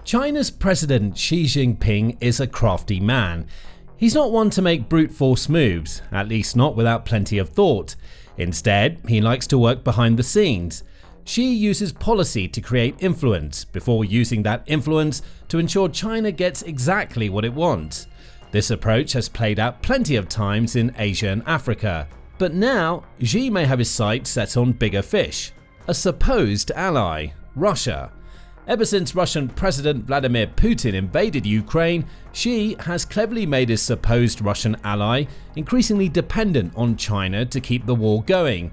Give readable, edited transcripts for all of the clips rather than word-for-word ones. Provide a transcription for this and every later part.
China's President Xi Jinping is a crafty man. He's not one to make brute force moves, at least not without plenty of thought. Instead, he likes to work behind the scenes. Xi uses policy to create influence before using that influence to ensure China gets exactly what it wants. This approach has played out plenty of times in Asia and Africa. But now, Xi may have his sights set on bigger fish, a supposed ally, Russia. Ever since Russian President Vladimir Putin invaded Ukraine, Xi has cleverly made his supposed Russian ally increasingly dependent on China to keep the war going.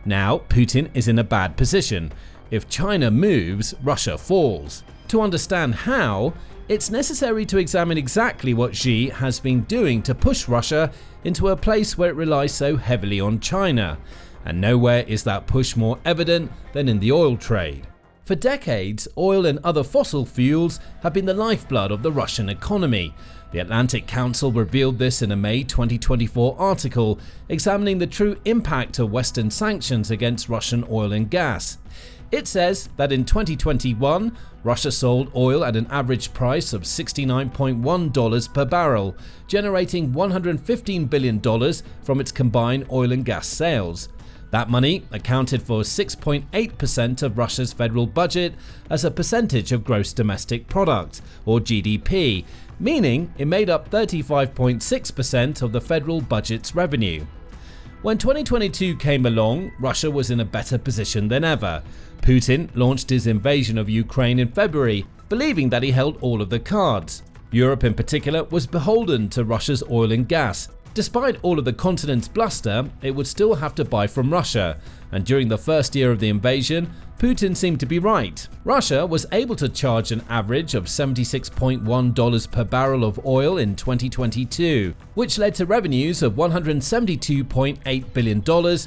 Now, Putin is in a bad position. If China moves, Russia falls. To understand how, it's necessary to examine exactly what Xi has been doing to push Russia into a place where it relies so heavily on China. And nowhere is that push more evident than in the oil trade. For decades, oil and other fossil fuels have been the lifeblood of the Russian economy. The Atlantic Council revealed this in a May 2024 article examining the true impact of Western sanctions against Russian oil and gas. It says that in 2021, Russia sold oil at an average price of $69.1 per barrel, generating $115 billion from its combined oil and gas sales. That money accounted for 6.8% of Russia's federal budget as a percentage of gross domestic product, or GDP, meaning it made up 35.6% of the federal budget's revenue. When 2022 came along, Russia was in a better position than ever. Putin launched his invasion of Ukraine in February, believing that he held all of the cards. Europe in particular was beholden to Russia's oil and gas. Despite all of the continent's bluster, it would still have to buy from Russia, and during the first year of the invasion, Putin seemed to be right. Russia was able to charge an average of $76.1 per barrel of oil in 2022, which led to revenues of $172.8 billion.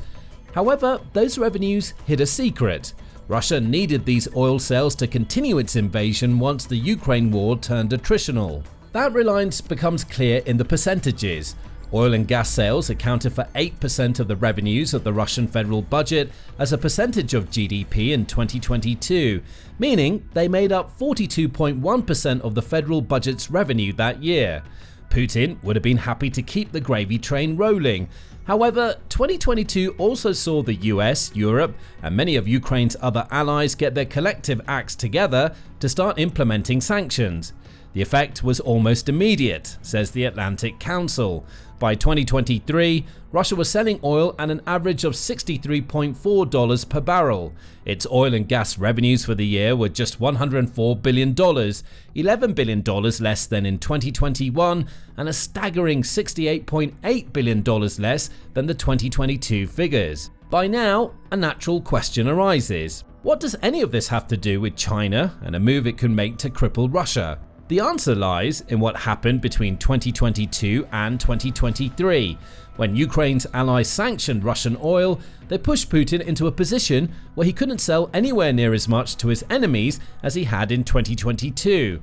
However, those revenues hid a secret. Russia needed these oil sales to continue its invasion once the Ukraine war turned attritional. That reliance becomes clear in the percentages. Oil and gas sales accounted for 8% of the revenues of the Russian federal budget as a percentage of GDP in 2022, meaning they made up 42.1% of the federal budget's revenue that year. Putin would have been happy to keep the gravy train rolling. However, 2022 also saw the US, Europe, and many of Ukraine's other allies get their collective acts together to start implementing sanctions. The effect was almost immediate, says the Atlantic Council. By 2023, Russia was selling oil at an average of $63.4 per barrel. Its oil and gas revenues for the year were just $104 billion, $11 billion less than in 2021, and a staggering $68.8 billion less than the 2022 figures. By now, a natural question arises. What does any of this have to do with China and a move it could make to cripple Russia? The answer lies in what happened between 2022 and 2023. When Ukraine's allies sanctioned Russian oil, they pushed Putin into a position where he couldn't sell anywhere near as much to his enemies as he had in 2022.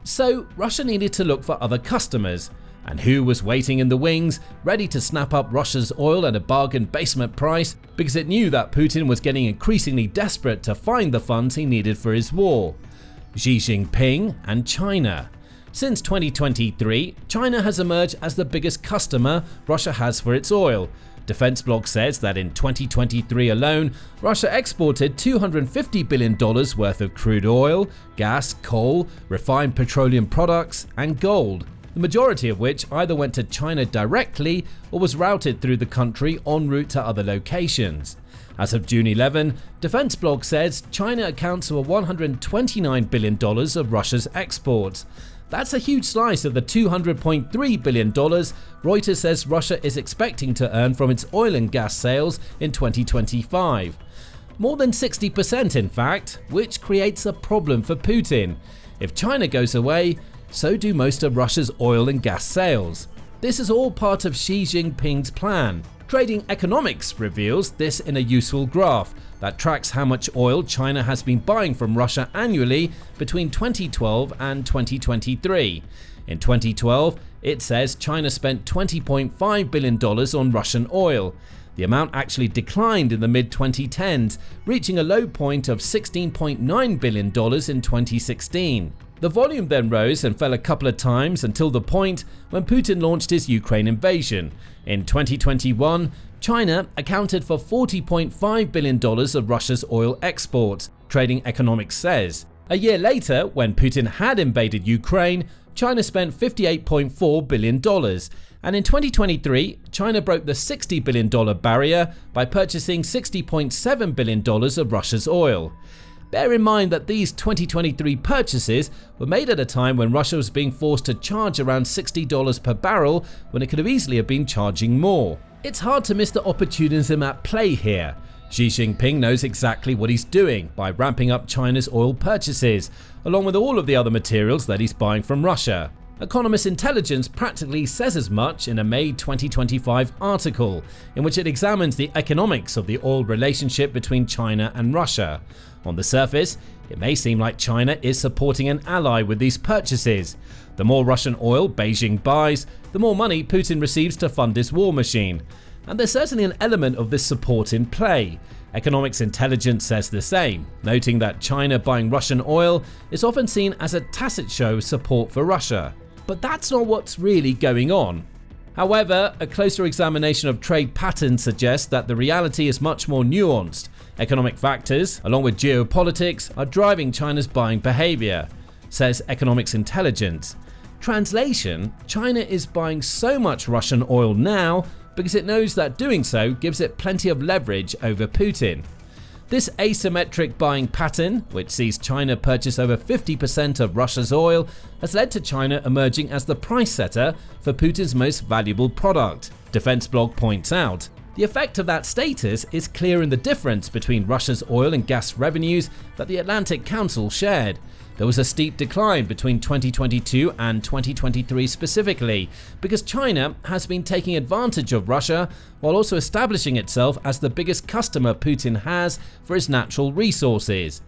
So Russia needed to look for other customers. And who was waiting in the wings, ready to snap up Russia's oil at a bargain basement price because it knew that Putin was getting increasingly desperate to find the funds he needed for his war? Xi Jinping and China. Since 2023, China has emerged as the biggest customer Russia has for its oil. Defense Blog says that in 2023 alone, Russia exported $250 billion worth of crude oil, gas, coal, refined petroleum products, and gold, the majority of which either went to China directly or was routed through the country en route to other locations. As of June 11, Defense Blog says China accounts for $129 billion of Russia's exports. That's a huge slice of the $200.3 billion Reuters says Russia is expecting to earn from its oil and gas sales in 2025. More than 60% in fact, which creates a problem for Putin. If China goes away, so do most of Russia's oil and gas sales. This is all part of Xi Jinping's plan. Trading Economics reveals this in a useful graph that tracks how much oil China has been buying from Russia annually between 2012 and 2023. In 2012, it says China spent $20.5 billion on Russian oil. The amount actually declined in the mid-2010s, reaching a low point of $16.9 billion in 2016. The volume then rose and fell a couple of times until the point when Putin launched his Ukraine invasion. In 2021, China accounted for $40.5 billion of Russia's oil exports, Trading Economics says. A year later, when Putin had invaded Ukraine, China spent $58.4 billion. And in 2023, China broke the $60 billion barrier by purchasing $60.7 billion of Russia's oil. Bear in mind that these 2023 purchases were made at a time when Russia was being forced to charge around $60 per barrel when it could have easily have been charging more. It's hard to miss the opportunism at play here. Xi Jinping knows exactly what he's doing by ramping up China's oil purchases, along with all of the other materials that he's buying from Russia. Economist Intelligence practically says as much in a May 2025 article, in which it examines the economics of the oil relationship between China and Russia. On the surface, it may seem like China is supporting an ally with these purchases. The more Russian oil Beijing buys, the more money Putin receives to fund his war machine. And there's certainly an element of this support in play. Economics Intelligence says the same, noting that China buying Russian oil is often seen as a tacit show of support for Russia. But that's not what's really going on. However, a closer examination of trade patterns suggests that the reality is much more nuanced. Economic factors, along with geopolitics, are driving China's buying behavior, says Economics Intelligence. Translation: China is buying so much Russian oil now because it knows that doing so gives it plenty of leverage over Putin. This asymmetric buying pattern, which sees China purchase over 50% of Russia's oil, has led to China emerging as the price setter for Putin's most valuable product, Defense Blog points out. The effect of that status is clear in the difference between Russia's oil and gas revenues that the Atlantic Council shared. There was a steep decline between 2022 and 2023 specifically, because China has been taking advantage of Russia while also establishing itself as the biggest customer Putin has for his natural resources.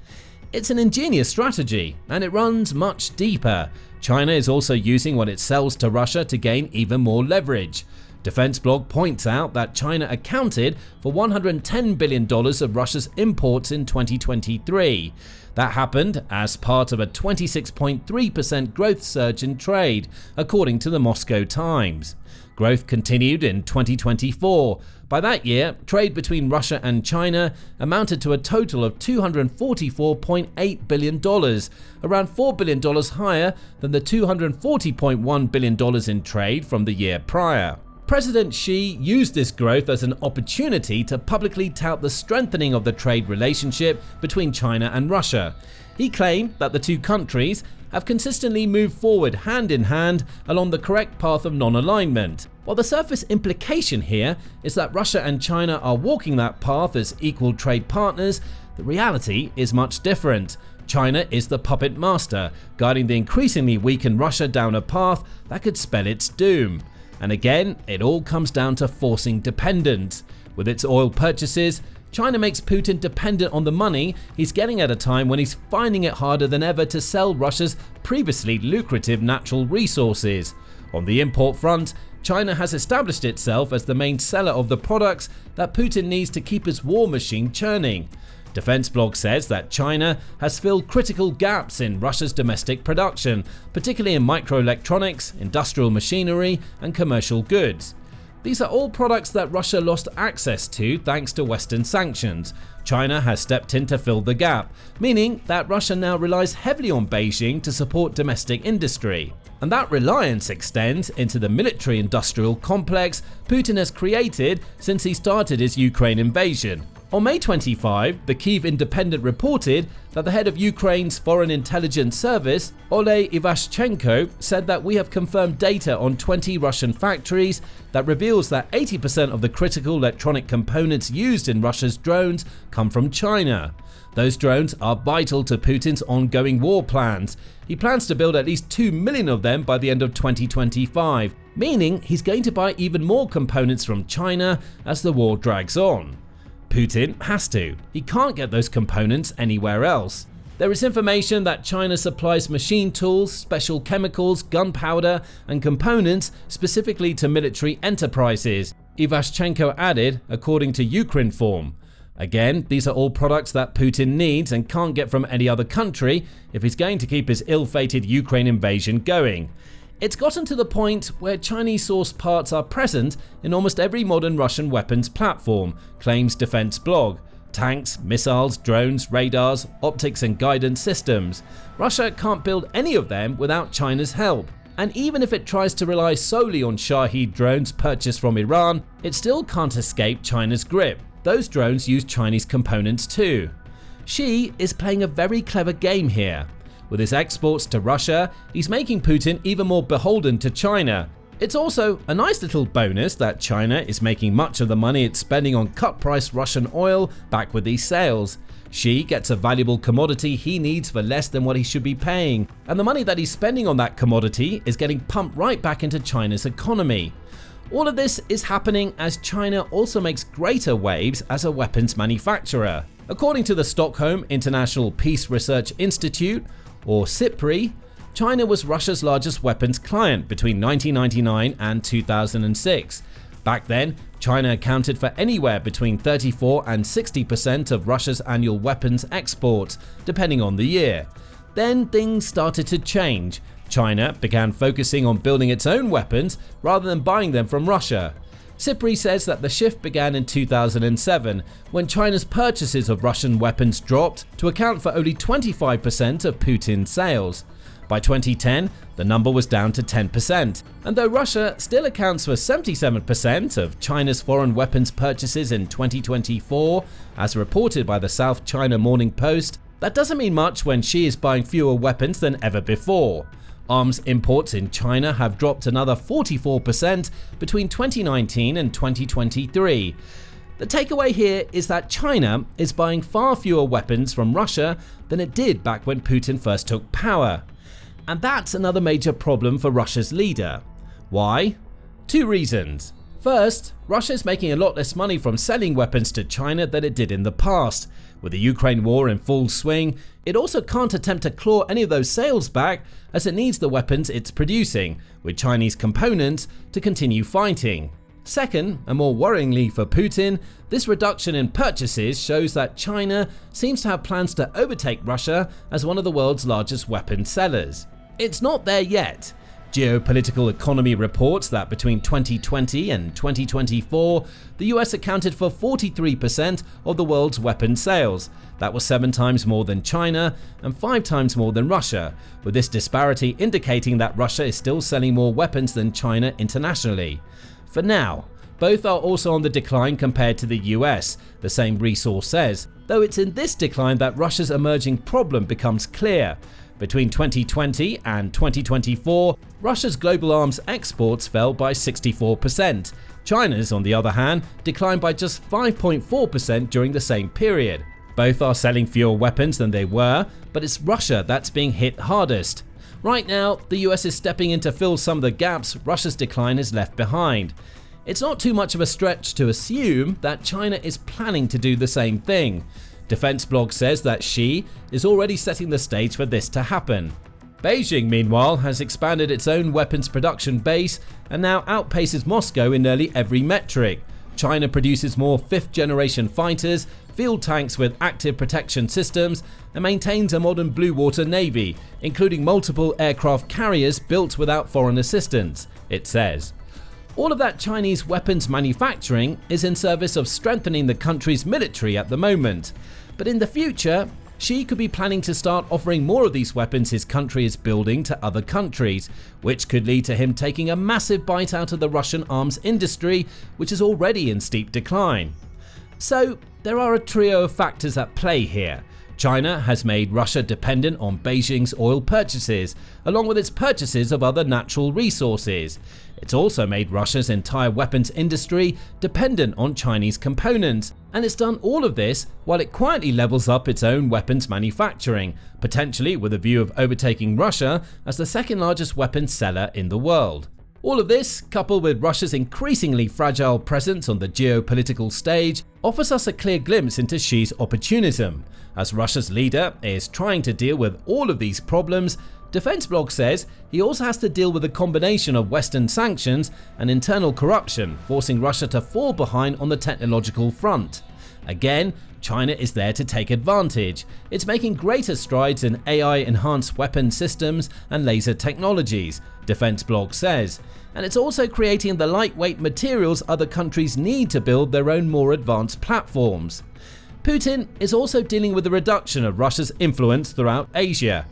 It's an ingenious strategy, and it runs much deeper. China is also using what it sells to Russia to gain even more leverage. Defense Blog points out that China accounted for $110 billion of Russia's imports in 2023. That happened as part of a 26.3% growth surge in trade, according to the Moscow Times. Growth continued in 2024. By that year, trade between Russia and China amounted to a total of $244.8 billion, around $4 billion higher than the $240.1 billion in trade from the year prior. President Xi used this growth as an opportunity to publicly tout the strengthening of the trade relationship between China and Russia. He claimed that the two countries have consistently moved forward hand in hand along the correct path of non-alignment. While the surface implication here is that Russia and China are walking that path as equal trade partners, the reality is much different. China is the puppet master, guiding the increasingly weakened Russia down a path that could spell its doom. And again, it all comes down to forcing dependence. With its oil purchases, China makes Putin dependent on the money he's getting at a time when he's finding it harder than ever to sell Russia's previously lucrative natural resources. On the import front, China has established itself as the main seller of the products that Putin needs to keep his war machine churning. Defense Blog says that China has filled critical gaps in Russia's domestic production, particularly in microelectronics, industrial machinery, and commercial goods. These are all products that Russia lost access to thanks to Western sanctions. China has stepped in to fill the gap, meaning that Russia now relies heavily on Beijing to support domestic industry. And that reliance extends into the military-industrial complex Putin has created since he started his Ukraine invasion. On May 25, the Kyiv Independent reported that the head of Ukraine's Foreign Intelligence Service, Oleh Ivashchenko, said that we have confirmed data on 20 Russian factories that reveals that 80% of the critical electronic components used in Russia's drones come from China. Those drones are vital to Putin's ongoing war plans. He plans to build at least 2 million of them by the end of 2025, meaning he's going to buy even more components from China as the war drags on. Putin has to. He can't get those components anywhere else. There is information that China supplies machine tools, special chemicals, gunpowder, and components specifically to military enterprises, Ivashchenko added, according to Ukrinform. Again, these are all products that Putin needs and can't get from any other country if he's going to keep his ill-fated Ukraine invasion going. It's gotten to the point where Chinese-sourced parts are present in almost every modern Russian weapons platform, claims Defense Blog. Tanks, missiles, drones, radars, optics and guidance systems. Russia can't build any of them without China's help. And even if it tries to rely solely on Shahed drones purchased from Iran, it still can't escape China's grip. Those drones use Chinese components too. Xi is playing a very clever game here. With his exports to Russia, he's making Putin even more beholden to China. It's also a nice little bonus that China is making much of the money it's spending on cut-price Russian oil back with these sales. Xi gets a valuable commodity he needs for less than what he should be paying, and the money that he's spending on that commodity is getting pumped right back into China's economy. All of this is happening as China also makes greater waves as a weapons manufacturer. According to the Stockholm International Peace Research Institute, or CRIPPLE, China was Russia's largest weapons client between 1999 and 2006. Back then, China accounted for anywhere between 34 and 60% of Russia's annual weapons exports, depending on the year. Then things started to change. China began focusing on building its own weapons rather than buying them from Russia. CRIPPLE says that the shift began in 2007, when China's purchases of Russian weapons dropped to account for only 25% of Putin's sales. By 2010, the number was down to 10%, and though Russia still accounts for 77% of China's foreign weapons purchases in 2024, as reported by the South China Morning Post, that doesn't mean much when Xi is buying fewer weapons than ever before. Arms imports in China have dropped another 44% between 2019 and 2023. The takeaway here is that China is buying far fewer weapons from Russia than it did back when Putin first took power. And that's another major problem for Russia's leader. Why? Two reasons. First, Russia is making a lot less money from selling weapons to China than it did in the past. With the Ukraine war in full swing, it also can't attempt to claw any of those sales back as it needs the weapons it's producing, with Chinese components, to continue fighting. Second, and more worryingly for Putin, this reduction in purchases shows that China seems to have plans to overtake Russia as one of the world's largest weapons sellers. It's not there yet. Geopolitical Economy reports that between 2020 and 2024, the US accounted for 43% of the world's weapons sales. That was 7 times more than China and 5 times more than Russia, with this disparity indicating that Russia is still selling more weapons than China internationally. For now, both are also on the decline compared to the US, the same resource says, though it's in this decline that Russia's emerging problem becomes clear. Between 2020 and 2024, Russia's global arms exports fell by 64%. China's, on the other hand, declined by just 5.4% during the same period. Both are selling fewer weapons than they were, but it's Russia that's being hit hardest. Right now, the US is stepping in to fill some of the gaps Russia's decline has left behind. It's not too much of a stretch to assume that China is planning to do the same thing. Defense Blog says that Xi is already setting the stage for this to happen. Beijing, meanwhile, has expanded its own weapons production base and now outpaces Moscow in nearly every metric. China produces more 5th-generation fighters, field tanks with active protection systems, and maintains a modern blue water navy, including multiple aircraft carriers built without foreign assistance, it says. All of that Chinese weapons manufacturing is in service of strengthening the country's military at the moment. But in the future, Xi could be planning to start offering more of these weapons his country is building to other countries, which could lead to him taking a massive bite out of the Russian arms industry, which is already in steep decline. So there are a trio of factors at play here. China has made Russia dependent on Beijing's oil purchases, along with its purchases of other natural resources. It's also made Russia's entire weapons industry dependent on Chinese components, and it's done all of this while it quietly levels up its own weapons manufacturing, potentially with a view of overtaking Russia as the second largest weapons seller in the world. All of this, coupled with Russia's increasingly fragile presence on the geopolitical stage, offers us a clear glimpse into Xi's opportunism. As Russia's leader is trying to deal with all of these problems, Defense Blog says he also has to deal with a combination of Western sanctions and internal corruption, forcing Russia to fall behind on the technological front. Again, China is there to take advantage. It's making greater strides in AI-enhanced weapon systems and laser technologies, Defense Blog says, and it's also creating the lightweight materials other countries need to build their own more advanced platforms. Putin is also dealing with the reduction of Russia's influence throughout Asia.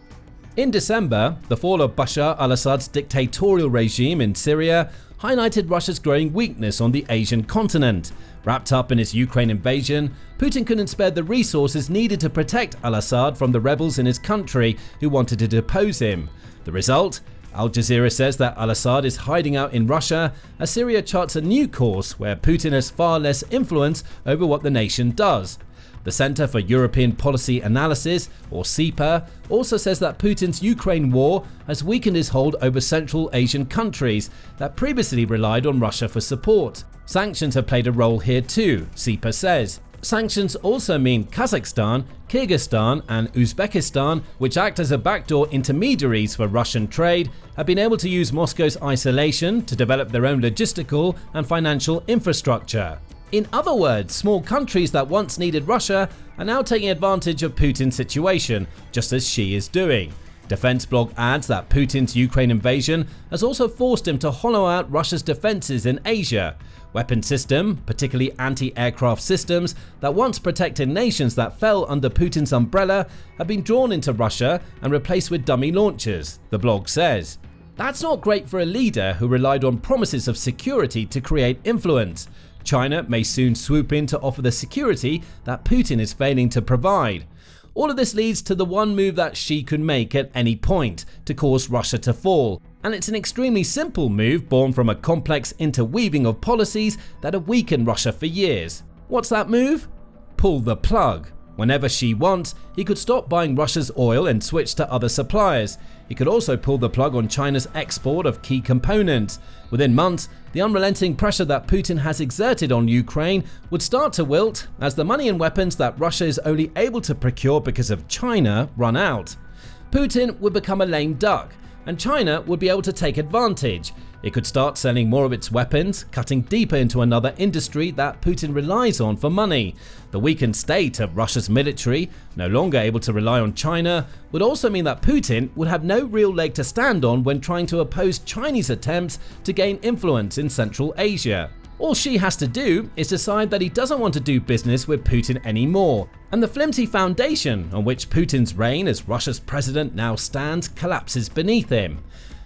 In December, the fall of Bashar al-Assad's dictatorial regime in Syria highlighted Russia's growing weakness on the Asian continent. Wrapped up in his Ukraine invasion, Putin couldn't spare the resources needed to protect al-Assad from the rebels in his country who wanted to depose him. The result? Al Jazeera says that al-Assad is hiding out in Russia as Syria charts a new course where Putin has far less influence over what the nation does. The Center for European Policy Analysis, or CIPA, also says that Putin's Ukraine war has weakened his hold over Central Asian countries that previously relied on Russia for support. Sanctions have played a role here too, CIPA says. Sanctions also mean Kazakhstan, Kyrgyzstan and Uzbekistan, which act as a backdoor intermediaries for Russian trade, have been able to use Moscow's isolation to develop their own logistical and financial infrastructure. In other words, small countries that once needed Russia are now taking advantage of Putin's situation, just as Xi is doing. Defense Blog adds that Putin's Ukraine invasion has also forced him to hollow out Russia's defenses in Asia. Weapon system, particularly anti-aircraft systems that once protected nations that fell under Putin's umbrella, have been drawn into Russia and replaced with dummy launchers, the blog says. That's not great for a leader who relied on promises of security to create influence. China may soon swoop in to offer the security that Putin is failing to provide. All of this leads to the one move that Xi could make at any point to cause Russia to fall. And it's an extremely simple move born from a complex interweaving of policies that have weakened Russia for years. What's that move? Pull the plug. Whenever Xi wants, he could stop buying Russia's oil and switch to other suppliers. He could also pull the plug on China's export of key components. Within months, the unrelenting pressure that Putin has exerted on Ukraine would start to wilt as the money and weapons that Russia is only able to procure because of China run out. Putin would become a lame duck, and China would be able to take advantage. It could start selling more of its weapons, cutting deeper into another industry that Putin relies on for money. The weakened state of Russia's military, no longer able to rely on China, would also mean that Putin would have no real leg to stand on when trying to oppose Chinese attempts to gain influence in Central Asia. All Xi has to do is decide that he doesn't want to do business with Putin anymore, and the flimsy foundation on which Putin's reign as Russia's president now stands collapses beneath him.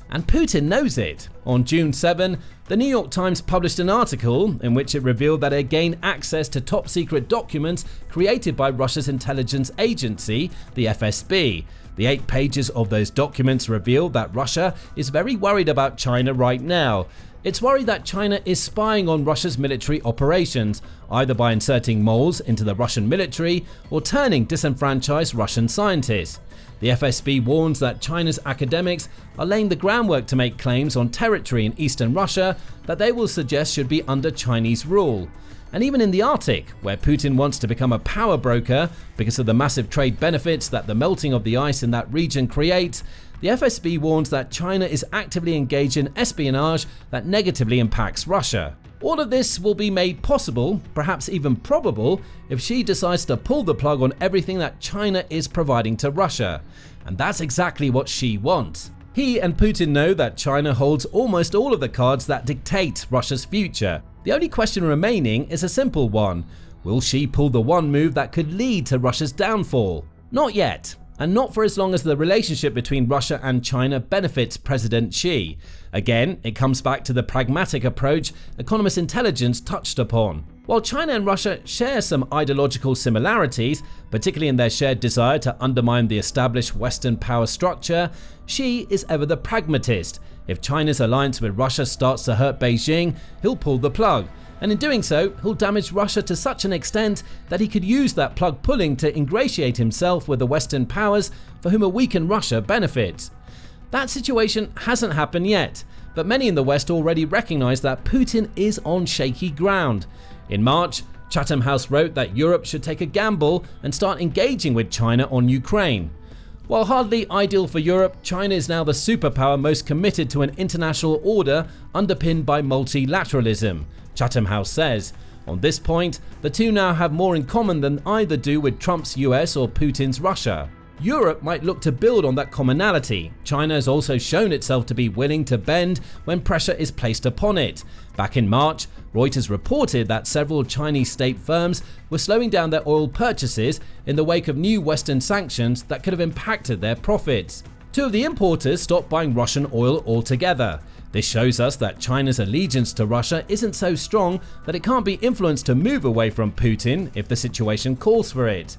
And Putin knows it. On June 7, the New York Times published an article in which it revealed that it gained access to top-secret documents created by Russia's intelligence agency, the FSB. The 8 pages of those documents reveal that Russia is very worried about China right now. It's worried that China is spying on Russia's military operations, either by inserting moles into the Russian military or turning disenfranchised Russian scientists. The FSB warns that China's academics are laying the groundwork to make claims on territory in eastern Russia that they will suggest should be under Chinese rule. And even in the Arctic, where Putin wants to become a power broker because of the massive trade benefits that the melting of the ice in that region creates, the FSB warns that China is actively engaged in espionage that negatively impacts Russia. All of this will be made possible, perhaps even probable, if Xi decides to pull the plug on everything that China is providing to Russia. And that's exactly what Xi wants. He and Putin know that China holds almost all of the cards that dictate Russia's future. The only question remaining is a simple one. Will Xi pull the one move that could lead to Russia's downfall? Not yet. And not for as long as the relationship between Russia and China benefits President Xi. Again, it comes back to the pragmatic approach Economist Intelligence touched upon. While China and Russia share some ideological similarities, particularly in their shared desire to undermine the established Western power structure, Xi is ever the pragmatist. If China's alliance with Russia starts to hurt Beijing, he'll pull the plug. And in doing so, he'll damage Russia to such an extent that he could use that plug pulling to ingratiate himself with the Western powers for whom a weakened Russia benefits. That situation hasn't happened yet, but many in the West already recognize that Putin is on shaky ground. In March, Chatham House wrote that Europe should take a gamble and start engaging with China on Ukraine. While hardly ideal for Europe, China is now the superpower most committed to an international order underpinned by multilateralism, Chatham House says. On this point, the two now have more in common than either do with Trump's US or Putin's Russia. Europe might look to build on that commonality. China has also shown itself to be willing to bend when pressure is placed upon it. Back in March, Reuters reported that several Chinese state firms were slowing down their oil purchases in the wake of new Western sanctions that could have impacted their profits. Two of the importers stopped buying Russian oil altogether. This shows us that China's allegiance to Russia isn't so strong that it can't be influenced to move away from Putin if the situation calls for it.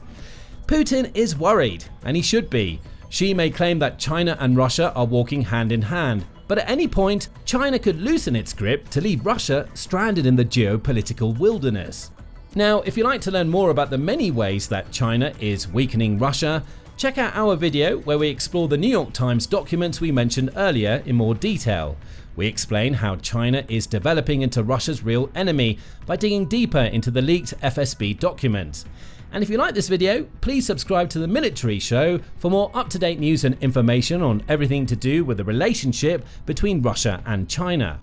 Putin is worried, and he should be. Xi may claim that China and Russia are walking hand in hand, but at any point, China could loosen its grip to leave Russia stranded in the geopolitical wilderness. Now, if you'd like to learn more about the many ways that China is weakening Russia, check out our video where we explore the New York Times documents we mentioned earlier in more detail. We explain how China is developing into Russia's real enemy by digging deeper into the leaked FSB documents. And if you like this video, please subscribe to The Military Show for more up-to-date news and information on everything to do with the relationship between Russia and China.